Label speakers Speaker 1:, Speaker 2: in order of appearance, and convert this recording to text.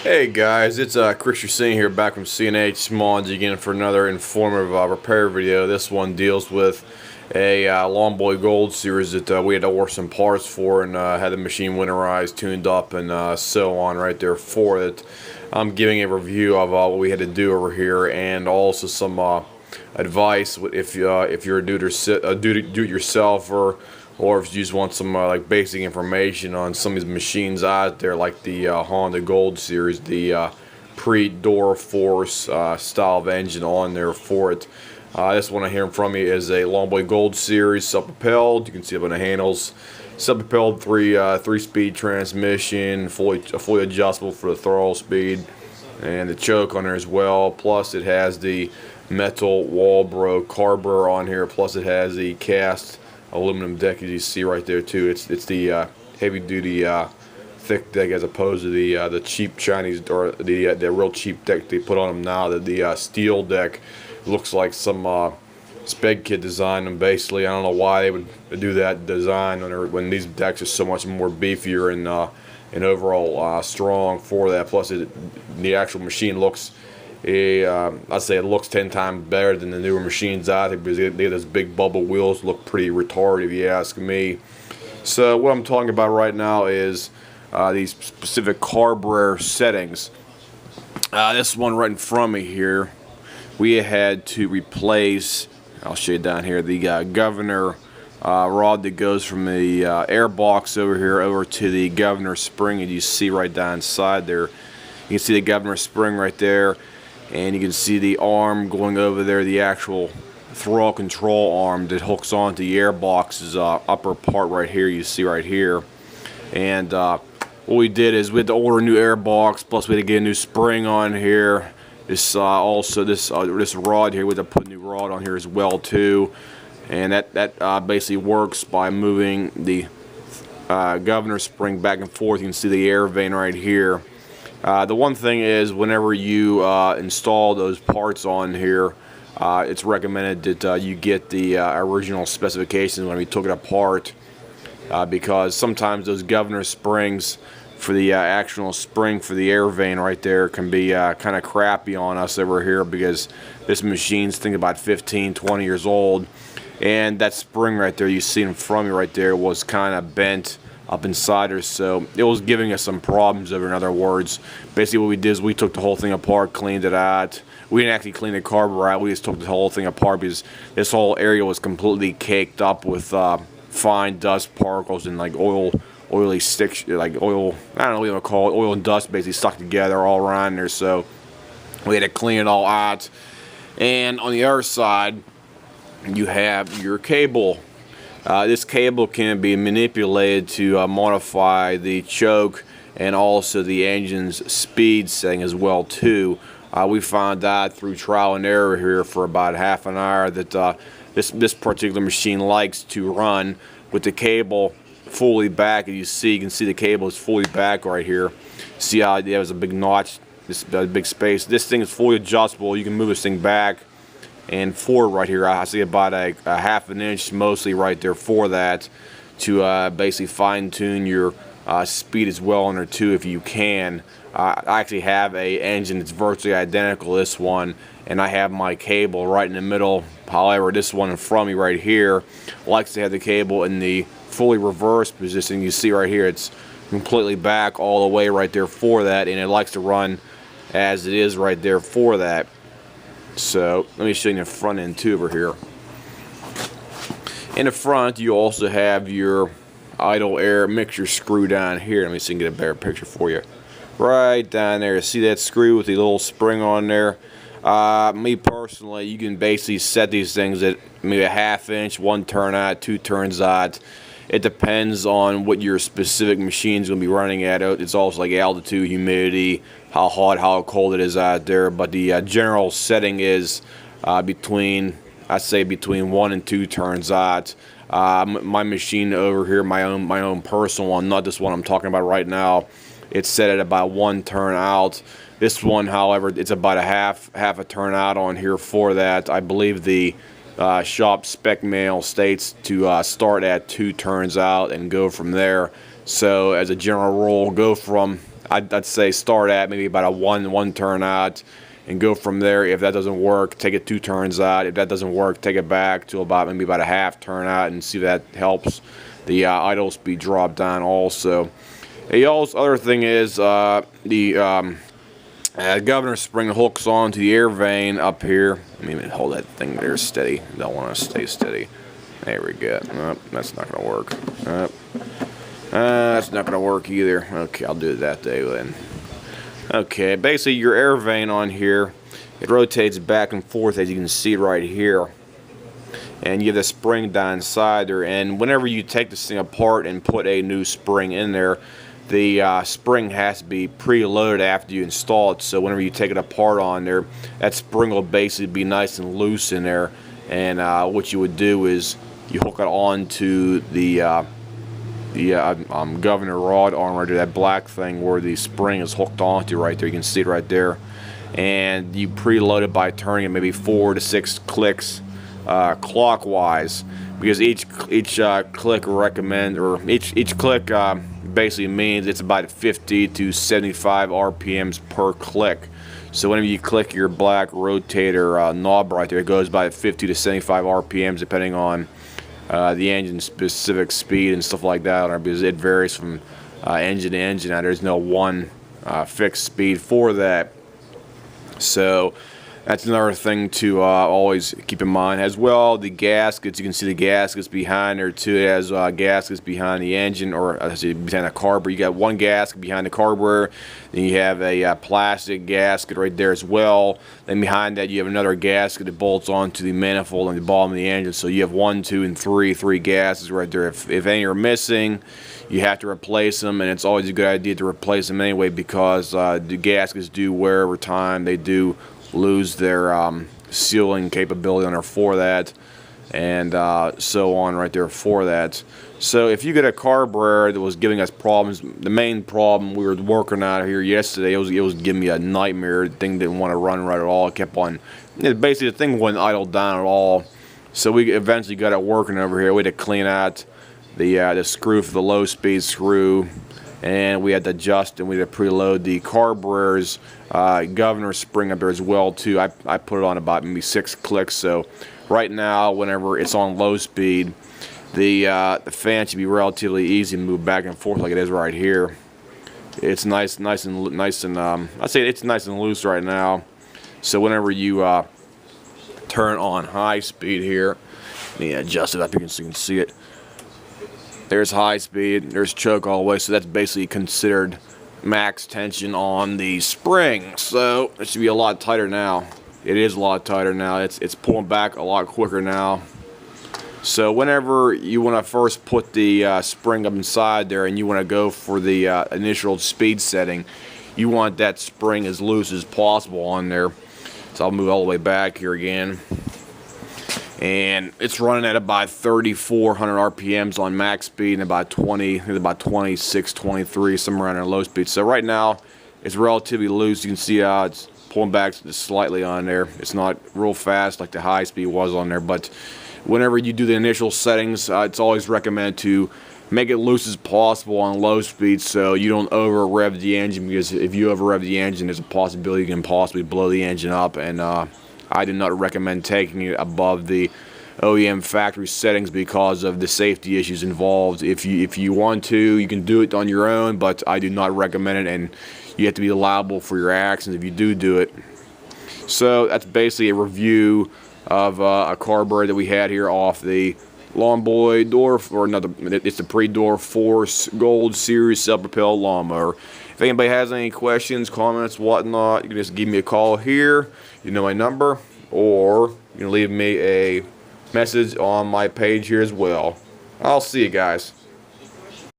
Speaker 1: Hey guys, it's Chris You're here back from CNH Mods again for another informative repair video. This one deals with a Lawnboy Gold series that we had to order some parts for and had the machine winterized, tuned up, and so on right there for it. I'm giving a review of what we had to do over here and also some advice if you're a do-it-yourself or if you just want some like basic information on some of these machines out there, like the Honda Gold series, the Pre-Duraforce style of engine on there for it. This one I hear from me is a Lawnboy Gold series, self-propelled. You can see up on the handles, self-propelled three-speed transmission, fully adjustable for the throttle speed, and the choke on there as well. Plus it has the metal Walbro carburetor on here. Plus it has the cast aluminum deck, as you see right there too. It's the heavy duty thick deck as opposed to the cheap Chinese or the real cheap deck they put on them now. The steel deck looks like some sped kid designed them. Basically, I don't know why they would do that design when these decks are so much more beefier and overall strong for that. Plus, the actual machine looks. I'd say it looks 10 times better than the newer machines out there because they have those big bubble wheels, look pretty retarded if you ask me. So what I'm talking about right now is these specific carburetor settings. This one right in front of me here, we had to replace, I'll show you down here, the governor rod that goes from the air box over here over to the governor spring, and you see right down inside there. You can see the governor spring right there. And you can see the arm going over there, the actual throttle control arm that hooks onto the airbox's upper part right here, you see right here. And what we did is we had to order a new airbox, plus we had to get a new spring on here. This this rod here, we had to put a new rod on here as well too. And that basically works by moving the governor spring back and forth. You can see the air vane right here. The one thing is, whenever you install those parts on here, it's recommended that you get the original specifications when we took it apart, because sometimes those governor springs for the actual spring for the air vane right there can be kind of crappy on us over here, because this machine's think about 15-20 years old, and that spring right there you see in front of me right there was kind of bent up inside her, so it was giving us some problems over. In other words, basically what we did is we took the whole thing apart, cleaned it out. We didn't actually clean the carburetor out, we just took the whole thing apart because this whole area was completely caked up with fine dust particles and like oily sticks, like oil, I don't know what you want to call it, oil and dust basically stuck together all around there, so we had to clean it all out. And on the other side, you have your cable. This cable can be manipulated to modify the choke and also the engine's speed setting as well too. We found out through trial and error here for about half an hour that this particular machine likes to run with the cable fully back. As you can see the cable is fully back right here. See how there was a big notch, this big space. This thing is fully adjustable. You can move this thing back and forward right here. I see about a half an inch mostly right there for that, to basically fine-tune your speed as well on there too if you can. I actually have a engine that's virtually identical to this one, and I have my cable right in the middle. However, this one in front of me right here likes to have the cable in the fully reversed position. You see right here it's completely back all the way right there for that, and it likes to run as it is right there for that. So let me show you the front end too over here. In the front you also have your idle air mixture screw down here. Let me see if I can get a better picture for you. Right down there, see that screw with the little spring on there? Me personally, you can basically set these things at maybe a half inch, 1 turn out, 2 turns out. It depends on what your specific machine is going to be running at. It's also like altitude, humidity, how hot, how cold it is out there. But the general setting is between 1 and 2 turns out. My machine over here, my own personal one, not this one I'm talking about right now, it's set at about 1 turn out. This one, however, it's about a half a turn out on here for that. I believe the shop spec manual states to start at 2 turns out and go from there. So as a general rule, go from I'd say start at maybe about a one turn out, and go from there. If that doesn't work, take it 2 turns out. If that doesn't work, take it back to maybe about a half turn out, and see if that helps the idle speed drop down also. Other thing is the governor spring hooks onto the air vane up here. Let me hold that thing there steady. Don't want to stay steady. There we go. Nope, that's not going to work. Nope. That's not going to work either. Okay, I'll do it that day then. Okay, basically your air vane on here, it rotates back and forth, as you can see right here. And you have the spring down inside there, and whenever you take this thing apart and put a new spring in there, the spring has to be preloaded after you install it. So whenever you take it apart on there, that spring will basically be nice and loose in there. And what you would do is you hook it onto the governor rod arm right there, that black thing where the spring is hooked onto right there. You can see it right there. And you preload it by turning it maybe 4 to 6 clicks clockwise, because each click each click basically means it's about 50 to 75 RPMs per click. So whenever you click your black rotator knob right there, it goes by 50 to 75 RPMs depending on the engine specific speed and stuff like that, because it varies from engine to engine. Now there's no one fixed speed for that. So that's another thing to always keep in mind. As well, the gaskets, you can see the gaskets behind there too. It has gaskets behind the engine, or behind the carburetor. You got one gasket behind the carburetor, then you have a plastic gasket right there as well. Then behind that you have another gasket that bolts onto the manifold on the bottom of the engine. So you have 1, 2, and 3 gaskets right there. If any are missing, you have to replace them, and it's always a good idea to replace them anyway, because the gaskets do wear over time. They do lose their sealing capability on there for that, and so on right there for that. So if you get a carburetor that was giving us problems, the main problem we were working out here yesterday, it was giving me a nightmare. The thing didn't want to run right at all. It kept on, basically the thing wouldn't idle down at all. So we eventually got it working over here. We had to clean out the screw for the low speed screw, and we had to adjust, and we had to preload the carburetor's governor spring up there as well too. I put it on about maybe 6 clicks. So right now, whenever it's on low speed, the fan should be relatively easy to move back and forth like it is right here. It's nice and I'd say it's nice and loose right now. So whenever you turn on high speed here, let me adjust it up here so you can see it. There's high speed, there's choke all the way, so that's basically considered max tension on the spring. So it should be a lot tighter now. It is a lot tighter now. It's pulling back a lot quicker now. So whenever you want to first put the spring up inside there and you want to go for the initial speed setting, you want that spring as loose as possible on there. So I'll move all the way back here again. And it's running at about 3,400 RPMs on max speed, and about 26, 23, somewhere around there low speed. So right now, it's relatively loose. You can see how it's pulling back just slightly on there. It's not real fast like the high speed was on there, but whenever you do the initial settings, it's always recommended to make it loose as possible on low speed so you don't over rev the engine, because if you over rev the engine, there's a possibility you can possibly blow the engine up. And I do not recommend taking it above the OEM factory settings because of the safety issues involved. If you want to, you can do it on your own, but I do not recommend it, and you have to be liable for your actions if you do it. So that's basically a review of a carburetor that we had here off the Lawnboy it's the Pre-Duraforce Gold Series self-propelled lawnmower. If anybody has any questions, comments, whatnot, you can just give me a call here. You know my number, or you can leave me a message on my page here as well. I'll see you guys.